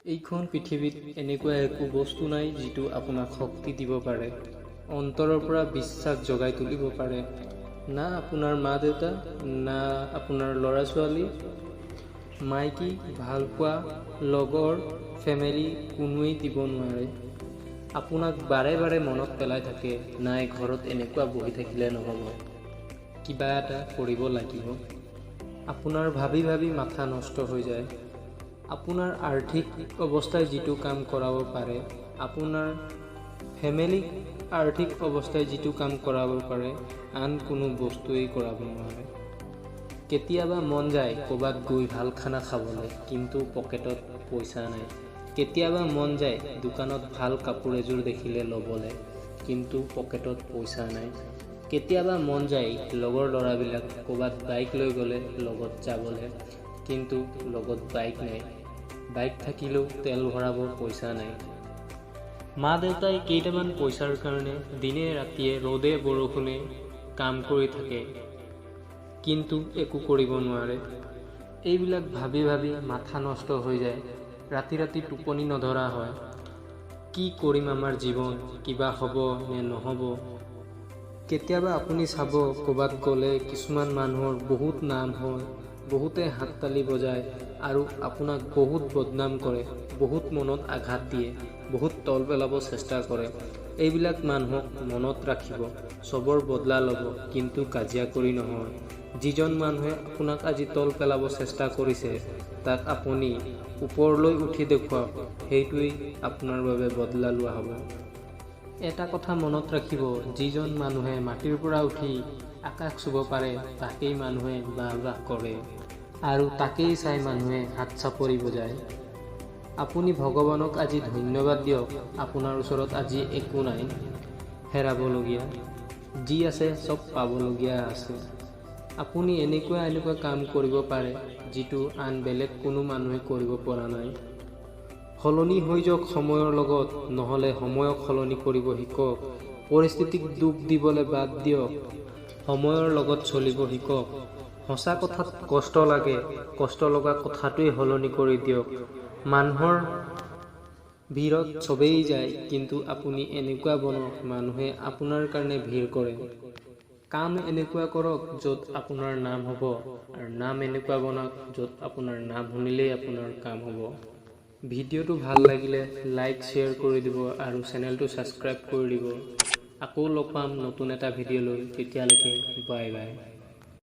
এইখন পৃথিৱীত এনেকুৱা একো বস্তু নাই যিটো আপোনাক শক্তি দিব পাৰে, অন্তৰৰ পৰা বিশ্বাস জগাই তুলিব পাৰে। না আপোনাৰ মা দেউতা, না আপোনাৰ ল'ৰা ছোৱালী, মাইকী, ভালপোৱা, লগৰ, ফেমিলি কোনোৱেই দিব নোৱাৰে। আপোনাক বাৰে বাৰে মনত পেলাই থাকে, নাই ঘৰত এনেকুৱা বহি থাকিলে নহ'ব, কিবা এটা কৰিব লাগিব। আপোনাৰ ভাবি ভাবি মাথা নষ্ট হৈ যায়। আপোনাৰ আৰ্থিক অৱস্থাই যিটো কাম কৰাব পাৰে, আপোনাৰ ফেমিলিক আৰ্থিক অৱস্থাই যিটো কাম কৰাব পাৰে, আন কোনো বস্তুৱেই কৰাব নোৱাৰে। কেতিয়াবা মন যায় ক'ৰবাত গৈ ভাল খানা খাবলৈ, কিন্তু পকেটত পইচা নাই। কেতিয়াবা মন যায় দোকানত ভাল কাপোৰ এযোৰ দেখিলে ল'বলৈ, কিন্তু পকেটত পইচা নাই। কেতিয়াবা মন যায় লগৰ ল'ৰাবিলাক ক'ৰবাত বাইক লৈ গ'লে লগত যাবলৈ, কিন্তু লগত বাইক নাই। বাইক থাকিলেও তেল ভৰাব পইচা নাই। মা দেউতাই কেইটামান পইচাৰ কাৰণে দিনে ৰাতিয়ে ৰ'দে বৰষুণে কাম কৰি থাকে, কিন্তু একো কৰিব নোৱাৰে। এইবিলাক ভাবি ভাবি মাথা নষ্ট হৈ যায়। ৰাতি ৰাতি টোপনি নধৰা হয়। কি কৰিম আমাৰ জীৱন, কিবা হ'ব নে নহ'ব। কেতিয়াবা আপুনি চাব ক'ৰবাত গ'লে কিছুমান মানুহৰ বহুত নাম হয়, বহুতে হাততালি বজায় আৰু আপোনাক বহুত বদনাম কৰে, বহুত মনত আঘাত দিয়ে, বহুত তল পেলাব চেষ্টা কৰে। এইবিলাক মানুহক মনত ৰাখিব, চবৰ বদলা ল'ব, কিন্তু কাজিয়া কৰি নহয়। যিজন মানুহে আপোনাক আজি তল পেলাব চেষ্টা কৰিছে, তাক আপুনি ওপৰলৈ উঠি দেখুৱাওক, সেইটোৱেই আপোনাৰ বাবে বদলা লোৱা হ'ব। এটা কথা মনত ৰাখিব, যিজন মানুহে মাটিৰ পৰা উঠি আকাশ চুব পাৰে, তাকেই মানুহে বাহ কৰে আৰু তাকেই চাই মানুহে হাত চাপৰি বজায়। আপুনি ভগৱানক আজি ধন্যবাদ দিয়ক, আপোনাৰ ওচৰত আজি একো নাই হেৰাবলগীয়া, যি আছে চব পাবলগীয়া আছে। আপুনি এনেকুৱা কাম কৰিব পাৰে, যিটো আন বেলেগ কোনো মানুহে কৰিব পৰা নাই। সলনি হৈ যাওক সময়ৰ লগত, নহ'লে সময়ক সলনি কৰিব শিকক। পৰিস্থিতিক দুখ দিবলৈ বাদ দিয়ক, সময়ৰ লগত চলিব শিকক। সঁচা কথাত কষ্ট লাগে, কষ্ট লগা কথাটোৱেই সলনি কৰি দিয়ক। মানুহৰ ভিৰত চবেই যায়, কিন্তু আপুনি এনেকুৱা বনক মানুহে আপোনাৰ কাৰণে ভিৰ কৰে। কাম এনেকুৱা কৰক য'ত আপোনাৰ নাম হ'ব, আৰু নাম এনেকুৱা বনাওক য'ত আপোনাৰ নাম শুনিলেই আপোনাৰ কাম হ'ব। ভিডিঅ'টো ভাল লাগিলে লাইক শ্বেয়াৰ কৰি দিব আৰু চেনেলটো ছাবস্ক্ৰাইব কৰি দিব। আকৌ লগ পাম নতুন এটা ভিডিঅ' লৈ, তেতিয়ালৈকে বাই বাই।